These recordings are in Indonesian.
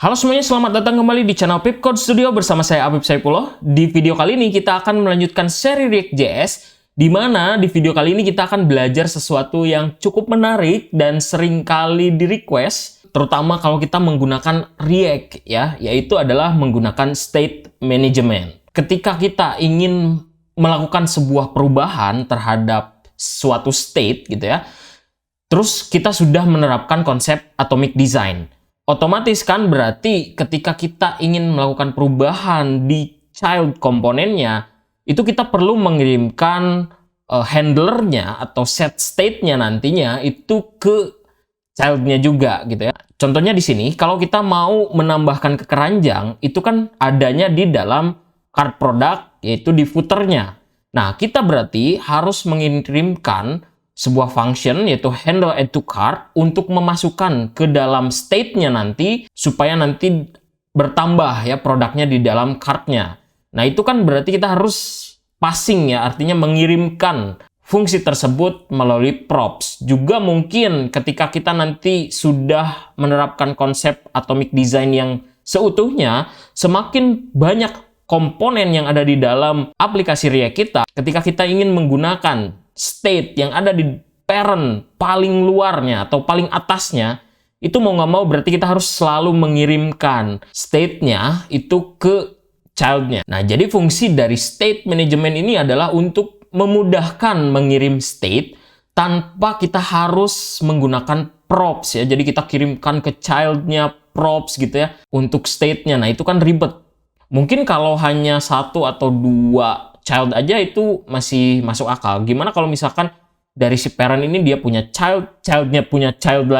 Halo semuanya, selamat datang kembali di channel Pipcode Studio bersama saya Apip Saipullah. Di video kali ini kita akan melanjutkan seri React.js, di mana di video kali ini kita akan belajar sesuatu yang cukup menarik dan sering kali di-request, terutama kalau kita menggunakan React, ya, yaitu adalah menggunakan state management. Ketika kita ingin melakukan sebuah perubahan terhadap suatu state, gitu ya, terus kita sudah menerapkan konsep atomic design. Otomatis kan berarti ketika kita ingin melakukan perubahan di child komponennya, itu kita perlu mengirimkan handlernya atau set state-nya nantinya itu ke child-nya juga gitu ya. Contohnya di sini, kalau kita mau menambahkan ke keranjang, itu kan adanya di dalam cart product, yaitu di footer-nya. Nah, kita berarti harus mengirimkan sebuah function yaitu handle add to cart untuk memasukkan ke dalam state-nya nanti supaya nanti bertambah ya produknya di dalam cart-nya. Nah, itu kan berarti kita harus passing ya, artinya mengirimkan fungsi tersebut melalui props. Juga mungkin ketika kita nanti sudah menerapkan konsep atomic design yang seutuhnya, semakin banyak komponen yang ada di dalam aplikasi React kita, ketika kita ingin menggunakan state yang ada di parent paling luarnya atau paling atasnya, itu mau nggak mau berarti kita harus selalu mengirimkan state-nya itu ke child-nya. Nah, jadi fungsi dari state management ini adalah untuk memudahkan mengirim state tanpa kita harus menggunakan props ya. Jadi kita kirimkan ke child-nya props gitu ya untuk state-nya. Nah, itu kan ribet. Mungkin kalau hanya satu atau dua child aja itu masih masuk akal. Gimana kalau misalkan dari si parent ini dia punya child, child-nya punya child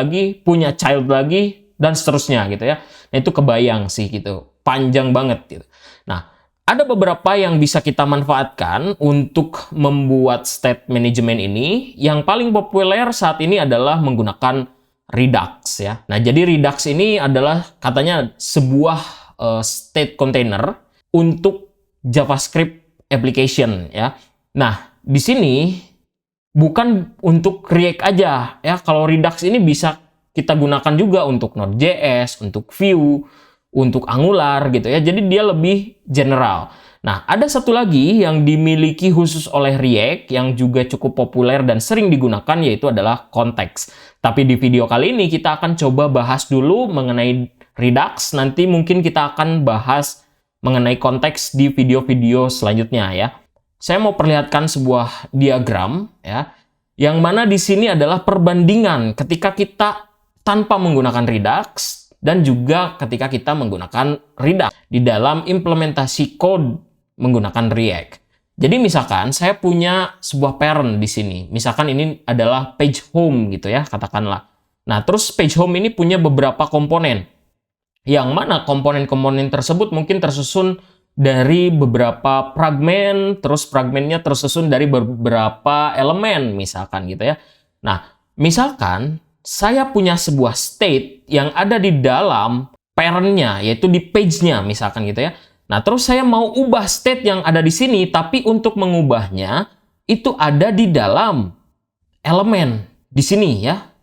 lagi, dan seterusnya gitu ya. Nah, itu kebayang sih gitu. Panjang banget gitu. Nah, ada beberapa yang bisa kita manfaatkan untuk membuat state management ini. Yang paling populer saat ini adalah menggunakan Redux ya. Nah, jadi Redux ini adalah katanya sebuah state container untuk JavaScript application ya. Nah, di sini bukan untuk React aja ya. Kalau Redux ini bisa kita gunakan juga untuk Node.js, untuk Vue, untuk Angular gitu ya. Jadi dia lebih general. Nah, ada satu lagi yang dimiliki khusus oleh React yang juga cukup populer dan sering digunakan, yaitu adalah Context. Tapi di video kali ini kita akan coba bahas dulu mengenai Redux. Nanti mungkin kita akan bahas mengenai konteks di video-video selanjutnya ya. Saya mau perlihatkan sebuah diagram ya, yang mana di sini adalah perbandingan ketika kita tanpa menggunakan Redux dan juga ketika kita menggunakan Redux di dalam implementasi code menggunakan React. Jadi misalkan saya punya sebuah parent di sini. Misalkan ini adalah page home gitu ya, katakanlah. Nah, terus page home ini punya beberapa komponen. Yang mana komponen-komponen tersebut mungkin tersusun dari beberapa fragmen, terus fragmennya tersusun dari beberapa elemen, misalkan gitu ya. Nah, misalkan saya punya sebuah state yang ada di dalam parent-nya, yaitu di page-nya, misalkan gitu ya. Nah, terus saya mau ubah state yang ada di sini, tapi untuk mengubahnya, itu ada di dalam elemen di sini ya.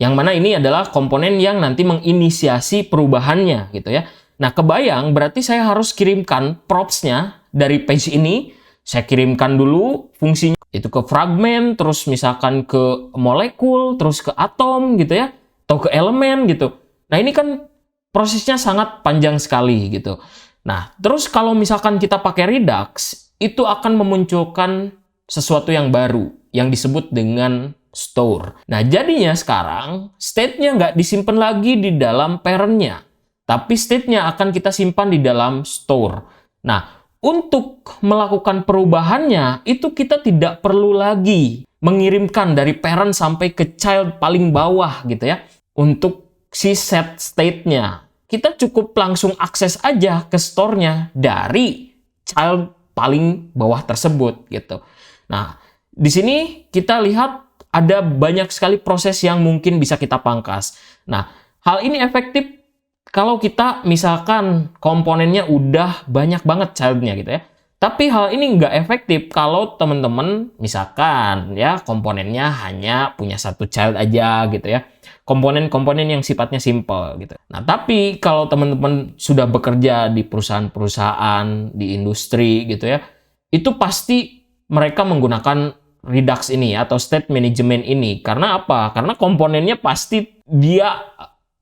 Yang mana ini adalah komponen yang nanti menginisiasi perubahannya gitu ya. Nah, kebayang berarti saya harus kirimkan props-nya dari page ini. Saya kirimkan dulu fungsinya itu ke fragmen, terus misalkan ke molekul, terus ke atom gitu ya, atau ke elemen gitu. Nah, ini kan prosesnya sangat panjang sekali gitu. Nah, terus kalau misalkan kita pakai Redux, itu akan memunculkan sesuatu yang baru yang disebut dengan store. Nah, jadinya sekarang state-nya nggak disimpan lagi di dalam parent-nya, tapi state-nya akan kita simpan di dalam store. Nah, untuk melakukan perubahannya, itu kita tidak perlu lagi mengirimkan dari parent sampai ke child paling bawah gitu ya. Untuk si set state-nya, kita cukup langsung akses aja ke store-nya dari child paling bawah tersebut gitu. Nah, di sini kita lihat ada banyak sekali proses yang mungkin bisa kita pangkas. Nah, hal ini efektif kalau kita misalkan komponennya udah banyak banget child-nya gitu ya. Tapi hal ini nggak efektif kalau teman-teman misalkan ya komponennya hanya punya satu child aja gitu ya. Komponen-komponen yang sifatnya simple gitu. Nah, tapi kalau teman-teman sudah bekerja di perusahaan-perusahaan, di industri gitu ya, itu pasti mereka menggunakan Redux ini atau state management ini. Karena apa? Karena komponennya pasti dia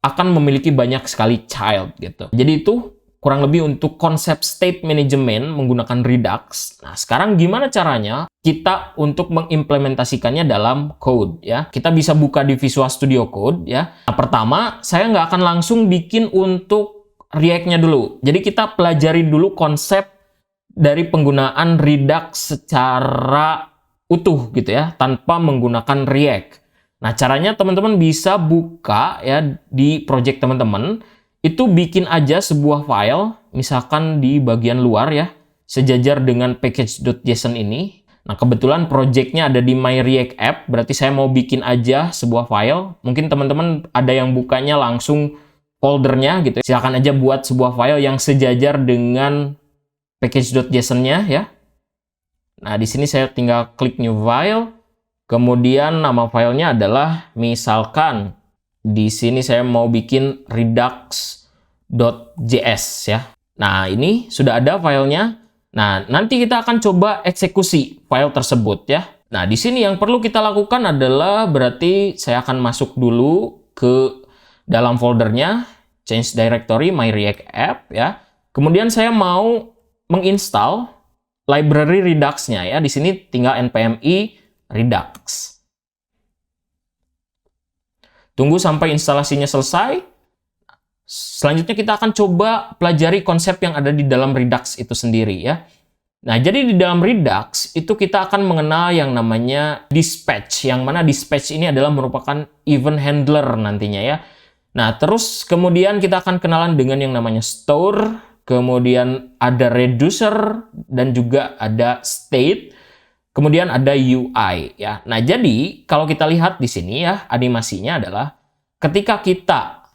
akan memiliki banyak sekali child gitu. Jadi itu kurang lebih untuk konsep state management menggunakan Redux. Nah, sekarang gimana caranya kita untuk mengimplementasikannya dalam code ya? Kita bisa buka di Visual Studio Code ya. Nah, pertama, saya nggak akan langsung bikin untuk React-nya dulu. Jadi kita pelajari dulu konsep dari penggunaan Redux secara utuh gitu ya, tanpa menggunakan React. Nah, caranya teman-teman bisa buka ya di project teman-teman. Itu bikin aja sebuah file, misalkan di bagian luar ya, sejajar dengan package.json ini. Nah, kebetulan projectnya ada di My React App, berarti saya mau bikin aja sebuah file. Mungkin teman-teman ada yang bukanya langsung foldernya gitu. Silakan aja buat sebuah file yang sejajar dengan package.json-nya ya. Nah, di sini saya tinggal klik new file, kemudian nama filenya adalah misalkan di sini saya mau bikin redux.js ya. Nah, ini sudah ada filenya. Nah, nanti kita akan coba eksekusi file tersebut ya. Nah, di sini yang perlu kita lakukan adalah berarti saya akan masuk dulu ke dalam foldernya, change directory my React app ya. Kemudian saya mau menginstal library Redux-nya ya. Di sini tinggal npm i redux. Tunggu sampai instalasinya selesai. Selanjutnya kita akan coba pelajari konsep yang ada di dalam Redux itu sendiri ya. Nah, jadi di dalam Redux itu kita akan mengenal yang namanya dispatch, yang mana dispatch ini adalah merupakan event handler nantinya ya. Nah, terus kemudian kita akan kenalan dengan yang namanya store, kemudian ada reducer dan juga ada state. Kemudian ada UI ya. Nah, jadi kalau kita lihat di sini ya, animasinya adalah ketika kita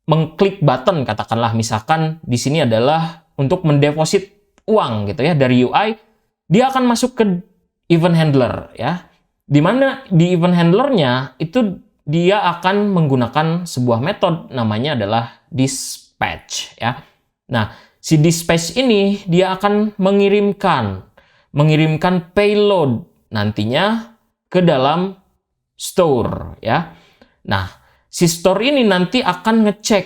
mengklik button, katakanlah misalkan di sini adalah untuk mendeposit uang gitu ya dari UI, dia akan masuk ke event handler ya. Di mana di event handlernya itu dia akan menggunakan sebuah metode namanya adalah dispatch ya. Nah, si dispatch ini dia akan mengirimkan payload nantinya ke dalam store ya. Nah, si store ini nanti akan ngecek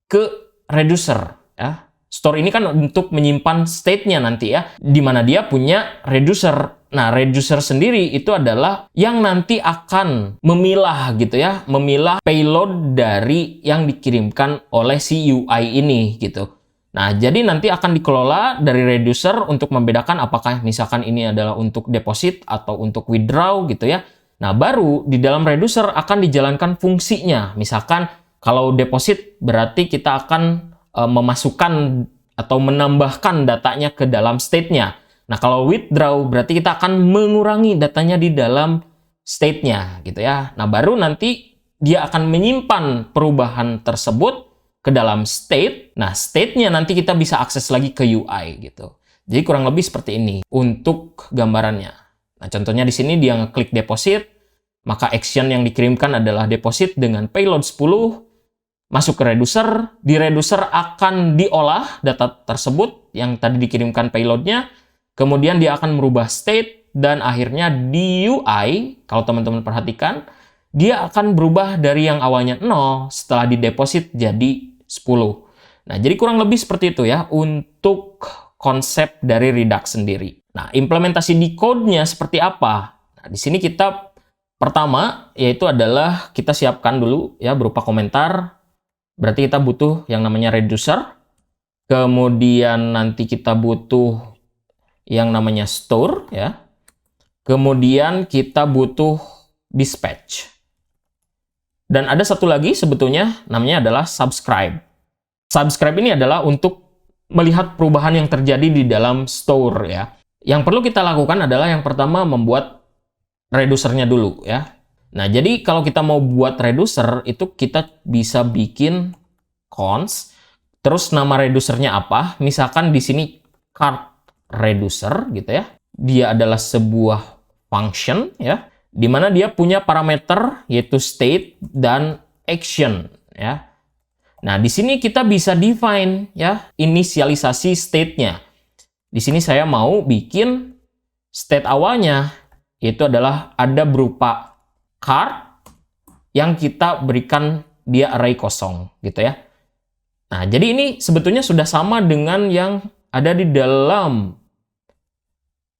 ke reducer ya. Store ini kan untuk menyimpan state-nya nanti ya, di mana dia punya reducer. Nah, reducer sendiri itu adalah yang nanti akan memilah gitu ya, memilah payload dari yang dikirimkan oleh si UI ini gitu. Nah, jadi nanti akan dikelola dari reducer untuk membedakan apakah misalkan ini adalah untuk deposit atau untuk withdraw gitu ya. Nah, baru di dalam reducer akan dijalankan fungsinya. Misalkan kalau deposit berarti kita akan memasukkan atau menambahkan datanya ke dalam state-nya. Nah, kalau withdraw berarti kita akan mengurangi datanya di dalam state-nya gitu ya. Nah, baru nanti dia akan menyimpan perubahan tersebut ke dalam state. Nah, state-nya nanti kita bisa akses lagi ke UI gitu. Jadi kurang lebih seperti ini untuk gambarannya. Nah, contohnya di sini dia ngeklik deposit, maka action yang dikirimkan adalah deposit dengan payload 10, masuk ke reducer. Di reducer akan diolah data tersebut yang tadi dikirimkan payloadnya, kemudian dia akan merubah state, dan akhirnya di UI, kalau teman-teman perhatikan, dia akan berubah dari yang awalnya 0 setelah dideposit jadi 10. Nah, jadi kurang lebih seperti itu ya untuk konsep dari Redux sendiri. Nah, implementasi di code-nya seperti apa? Nah, di sini kita pertama yaitu adalah kita siapkan dulu ya berupa komentar. Berarti kita butuh yang namanya reducer. Kemudian nanti kita butuh yang namanya store ya. Kemudian kita butuh dispatch. Dan ada satu lagi sebetulnya namanya adalah subscribe. Subscribe ini adalah untuk melihat perubahan yang terjadi di dalam store ya. Yang perlu kita lakukan adalah yang pertama membuat reducernya dulu ya. Nah, jadi kalau kita mau buat reducer itu kita bisa bikin const, terus nama reducernya apa? Misalkan di sini card reducer gitu ya. Dia adalah sebuah function ya, di mana dia punya parameter yaitu state dan action ya. Nah, di sini kita bisa define ya inisialisasi state-nya. Di sini saya mau bikin state awalnya yaitu adalah ada berupa card yang kita berikan dia array kosong gitu ya. Nah, jadi ini sebetulnya sudah sama dengan yang ada di dalam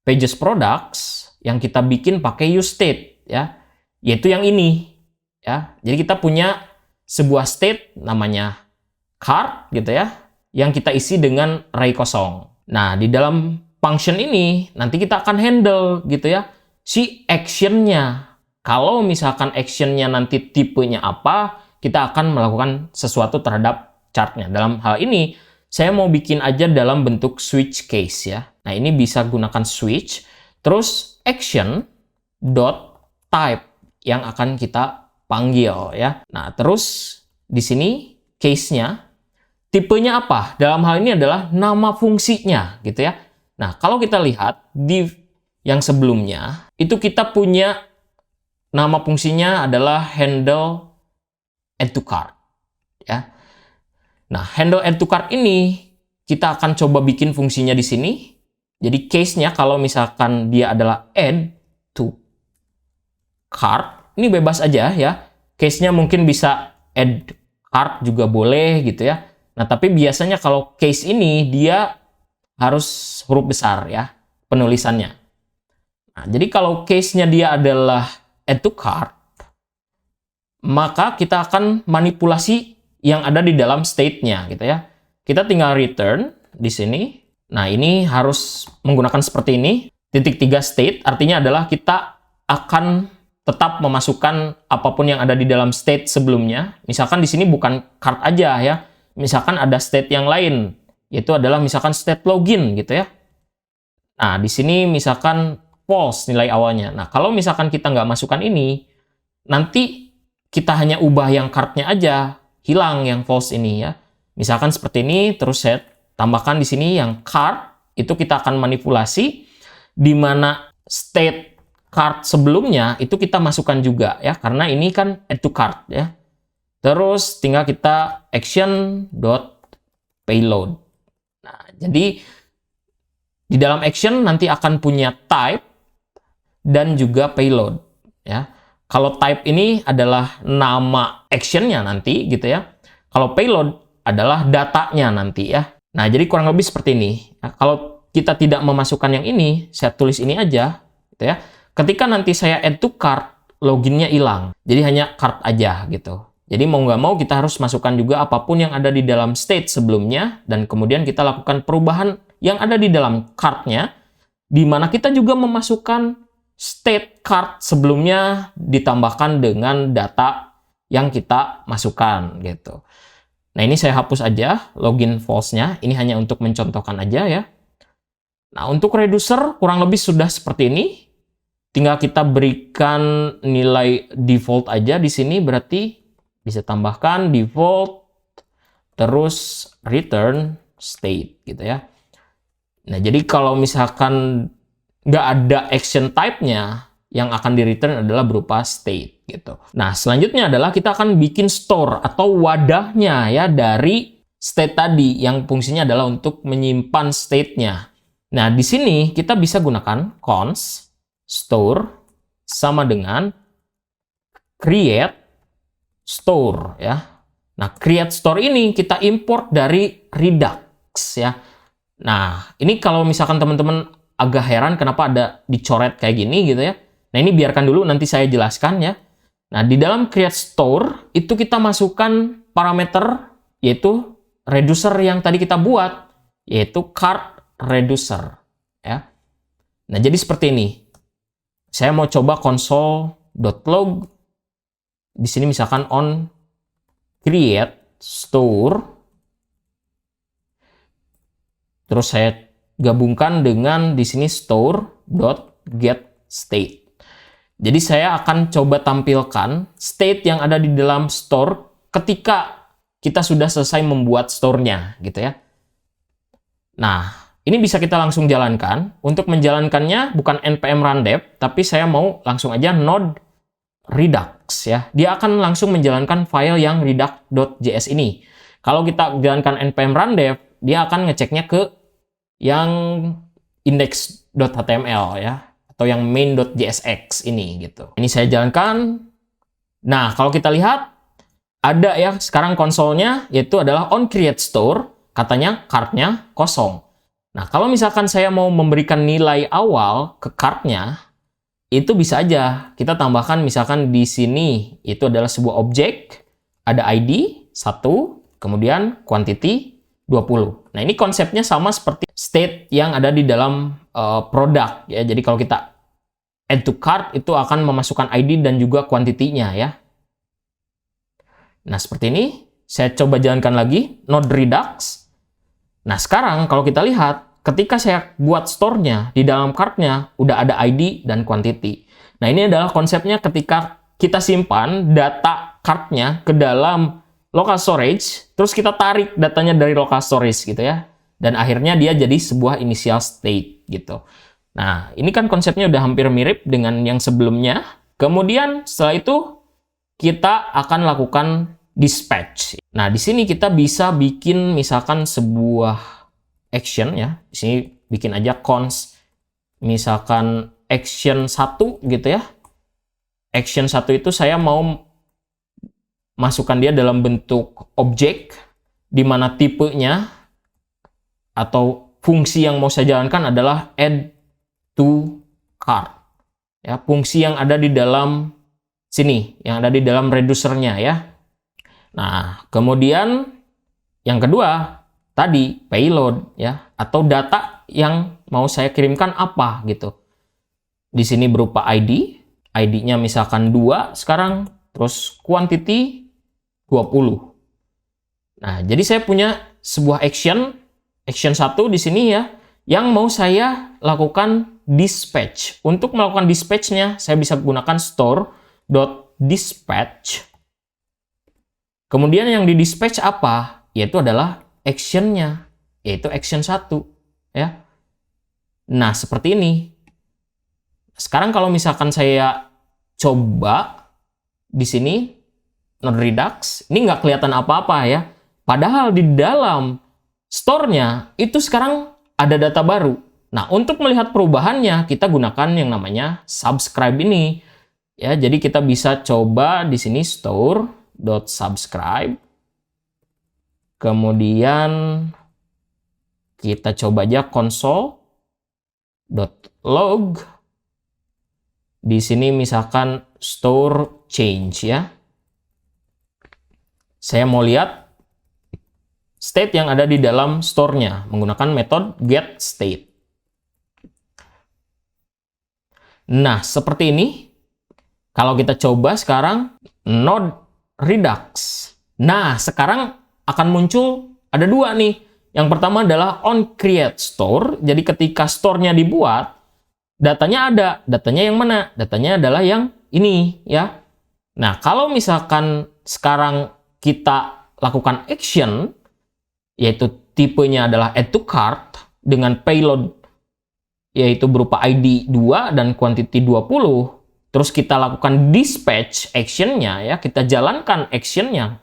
pages products yang kita bikin pakai useState ya, yaitu yang ini ya. Jadi kita punya sebuah state namanya card gitu ya, yang kita isi dengan array kosong. Nah, di dalam function ini nanti kita akan handle gitu ya si actionnya. Kalau misalkan actionnya nanti tipenya apa, kita akan melakukan sesuatu terhadap chartnya. Dalam hal ini, saya mau bikin aja dalam bentuk switch case ya. Nah, ini bisa gunakan switch, terus action dot type yang akan kita panggil ya. Nah, terus di sini case-nya tipenya apa? Dalam hal ini adalah nama fungsinya gitu ya. Nah, kalau kita lihat di yang sebelumnya, itu kita punya nama fungsinya adalah handle add to cart ya. Nah, handle add to cart ini kita akan coba bikin fungsinya di sini. Jadi case-nya kalau misalkan dia adalah add to cart, ini bebas aja ya. Case-nya mungkin bisa add cart juga boleh gitu ya. Nah, tapi biasanya kalau case ini dia harus huruf besar ya penulisannya. Nah, jadi kalau case-nya dia adalah add to cart, maka kita akan manipulasi yang ada di dalam state-nya gitu ya. Kita tinggal return di sini. Nah, ini harus menggunakan seperti ini. Titik 3 state artinya adalah kita akan tetap memasukkan apapun yang ada di dalam state sebelumnya. Misalkan di sini bukan card aja ya. Misalkan ada state yang lain, yaitu adalah misalkan state login gitu ya. Nah, di sini misalkan false nilai awalnya. Nah, kalau misalkan kita nggak masukkan ini, nanti kita hanya ubah yang card-nya aja, hilang yang false ini ya. Misalkan seperti ini, terus saya tambahkan di sini yang card, itu kita akan manipulasi, di mana state card sebelumnya itu kita masukkan juga ya, karena ini kan add to cart ya. Terus tinggal kita action.payload. Nah, jadi di dalam action nanti akan punya type dan juga payload ya. Kalau type ini adalah nama actionnya nanti gitu ya. Kalau payload adalah datanya nanti ya. Nah, jadi kurang lebih seperti ini. Nah, kalau kita tidak memasukkan yang ini, saya tulis ini aja gitu ya. Ketika nanti saya add to cart, loginnya hilang. Jadi hanya cart aja gitu. Jadi mau nggak mau kita harus masukkan juga apapun yang ada di dalam state sebelumnya, dan kemudian kita lakukan perubahan yang ada di dalam cart-nya, di mana kita juga memasukkan state card sebelumnya ditambahkan dengan data yang kita masukkan gitu. Nah, ini saya hapus aja login false-nya. Ini hanya untuk mencontohkan aja ya. Nah, untuk reducer kurang lebih sudah seperti ini. Tinggal kita berikan nilai default aja di sini, berarti bisa tambahkan default terus return state gitu ya. Nah, jadi kalau misalkan nggak ada action type-nya, yang akan di-return adalah berupa state gitu. Nah, selanjutnya adalah kita akan bikin store atau wadahnya ya dari state tadi yang fungsinya adalah untuk menyimpan state-nya. Nah, di sini kita bisa gunakan const store sama dengan create store ya. Nah, create store ini kita import dari Redux ya. Nah, ini kalau misalkan teman-teman agak heran kenapa ada dicoret kayak gini gitu ya. Nah, ini biarkan dulu, nanti saya jelaskan ya. Nah, di dalam create store itu kita masukkan parameter yaitu reducer yang tadi kita buat, yaitu card reducer ya. Nah, jadi seperti ini. Saya mau coba console.log. Di sini misalkan on create store. Terus saya gabungkan dengan di sini store.getState. Jadi saya akan coba tampilkan state yang ada di dalam store ketika kita sudah selesai membuat store-nya gitu ya. Nah, ini bisa kita langsung jalankan. Untuk menjalankannya bukan npm run dev, tapi saya mau langsung aja node redux ya. Dia akan langsung menjalankan file yang redux.js ini. Kalau kita jalankan npm run dev, dia akan ngeceknya ke yang index.html ya, atau yang main.jsx ini gitu. Ini saya jalankan. Nah, kalau kita lihat ada ya sekarang konsolnya, yaitu adalah on create store, katanya cart-nya kosong. Nah, kalau misalkan saya mau memberikan nilai awal ke cart-nya, itu bisa aja kita tambahkan misalkan di sini itu adalah sebuah objek, ada ID 1, kemudian quantity 20. Nah, ini konsepnya sama seperti state yang ada di dalam produk ya. Jadi kalau kita add to cart itu akan memasukkan ID dan juga quantity-nya ya. Nah, seperti ini. Saya coba jalankan lagi node redux. Nah, sekarang kalau kita lihat ketika saya buat store-nya, di dalam cart-nya udah ada ID dan quantity. Nah, ini adalah konsepnya ketika kita simpan data cart-nya ke dalam local storage, terus kita tarik datanya dari local storage gitu ya. Dan akhirnya dia jadi sebuah initial state gitu. Nah, ini kan konsepnya udah hampir mirip dengan yang sebelumnya. Kemudian setelah itu kita akan lakukan dispatch. Nah, di sini kita bisa bikin misalkan sebuah action ya. Di sini bikin aja const misalkan action 1 gitu ya. Action 1 itu saya mau masukkan dia dalam bentuk objek di mana tipenya atau fungsi yang mau saya jalankan adalah add to cart. Ya, fungsi yang ada di dalam sini, yang ada di dalam reducernya ya. Nah, kemudian yang kedua tadi payload ya, atau data yang mau saya kirimkan apa gitu. Di sini berupa ID, ID-nya misalkan 2 sekarang, terus quantity 20. Nah, jadi saya punya sebuah action 1 di sini ya, yang mau saya lakukan dispatch. Untuk melakukan dispatch-nya, saya bisa gunakan store.dispatch. Kemudian yang di dispatch apa? Yaitu adalah action-nya, yaitu action 1 ya. Nah, seperti ini. Sekarang kalau misalkan saya coba di sini node redux, ini nggak kelihatan apa-apa ya. Padahal di dalam store-nya itu sekarang ada data baru. Nah, untuk melihat perubahannya kita gunakan yang namanya subscribe ini. Ya, jadi kita bisa coba di sini store.subscribe. Kemudian kita coba aja console.log. Di sini misalkan store change ya. Saya mau lihat state yang ada di dalam store-nya menggunakan metode getState. Nah, seperti ini. Kalau kita coba sekarang node redux. Nah, sekarang akan muncul ada dua nih. Yang pertama adalah on create store. Jadi ketika store-nya dibuat, datanya ada. Datanya yang mana? Datanya adalah yang ini ya. Nah, kalau misalkan sekarang kita lakukan action, yaitu tipenya adalah add to cart dengan payload yaitu berupa ID 2 dan quantity 20, terus kita lakukan dispatch action-nya ya, kita jalankan action-nya.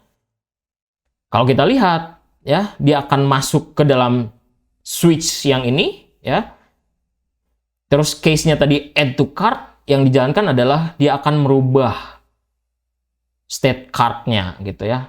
Kalau kita lihat ya, dia akan masuk ke dalam switch yang ini ya. Terus case-nya tadi add to cart, yang dijalankan adalah dia akan merubah state cart-nya gitu ya.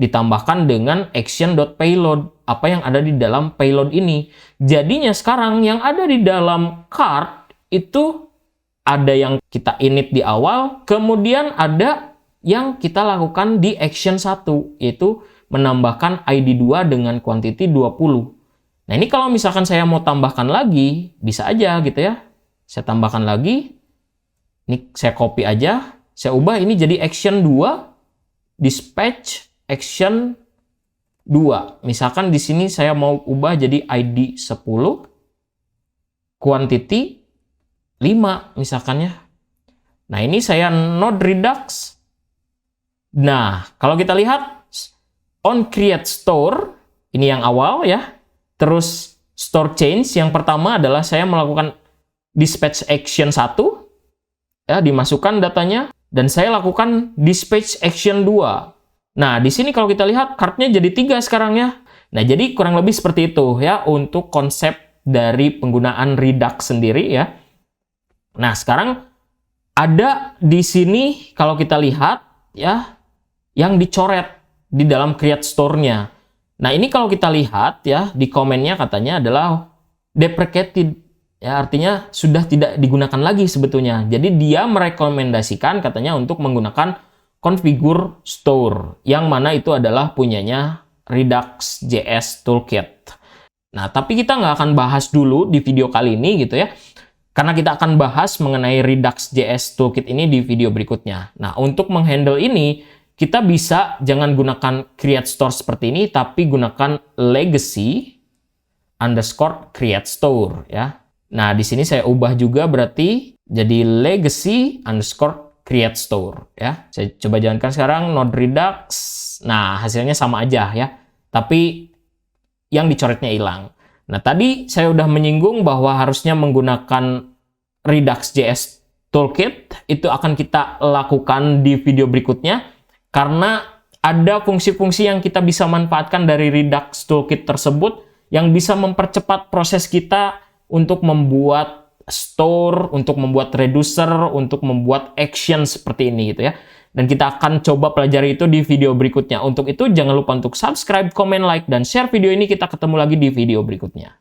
Ditambahkan dengan action.payload, apa yang ada di dalam payload ini. Jadinya sekarang yang ada di dalam cart itu ada yang kita init di awal, kemudian ada yang kita lakukan di action 1, yaitu menambahkan ID 2 dengan quantity 20. Nah, ini kalau misalkan saya mau tambahkan lagi, bisa aja gitu ya. Saya tambahkan lagi. Ini saya copy aja, saya ubah ini jadi action 2, dispatch action 2. Misalkan di sini saya mau ubah jadi ID 10, quantity 5 misalkan ya. Nah, ini saya node redux. Nah, kalau kita lihat on create store, ini yang awal ya. Terus store change. Yang pertama adalah saya melakukan dispatch action 1, ya, dimasukkan datanya, dan saya lakukan dispatch action 2. Nah, di sini kalau kita lihat card-nya jadi 3 sekarang ya. Nah, jadi kurang lebih seperti itu ya untuk konsep dari penggunaan Redux sendiri ya. Nah, sekarang ada di sini kalau kita lihat ya yang dicoret di dalam create store-nya. Nah, ini kalau kita lihat ya di komennya katanya adalah deprecated. Ya, artinya sudah tidak digunakan lagi sebetulnya. Jadi dia merekomendasikan katanya untuk menggunakan configure store, yang mana itu adalah punyanya Redux.js Toolkit. Nah, tapi kita nggak akan bahas dulu di video kali ini gitu ya. Karena kita akan bahas mengenai Redux.js Toolkit ini di video berikutnya. Nah, untuk menghandle ini, kita bisa jangan gunakan create store seperti ini, tapi gunakan legacy underscore create store ya. Nah, di sini saya ubah juga berarti jadi legacy underscore create store ya. Saya coba jalankan sekarang node Redux. Nah, hasilnya sama aja ya. Tapi yang dicoretnya hilang. Nah, tadi saya udah menyinggung bahwa harusnya menggunakan Redux.js Toolkit. Itu akan kita lakukan di video berikutnya. Karena ada fungsi-fungsi yang kita bisa manfaatkan dari Redux Toolkit tersebut yang bisa mempercepat proses kita untuk membuat store, untuk membuat reducer, untuk membuat action seperti ini gitu ya. Dan kita akan coba pelajari itu di video berikutnya. Untuk itu jangan lupa untuk subscribe, comment, like, dan share video ini. Kita ketemu lagi di video berikutnya.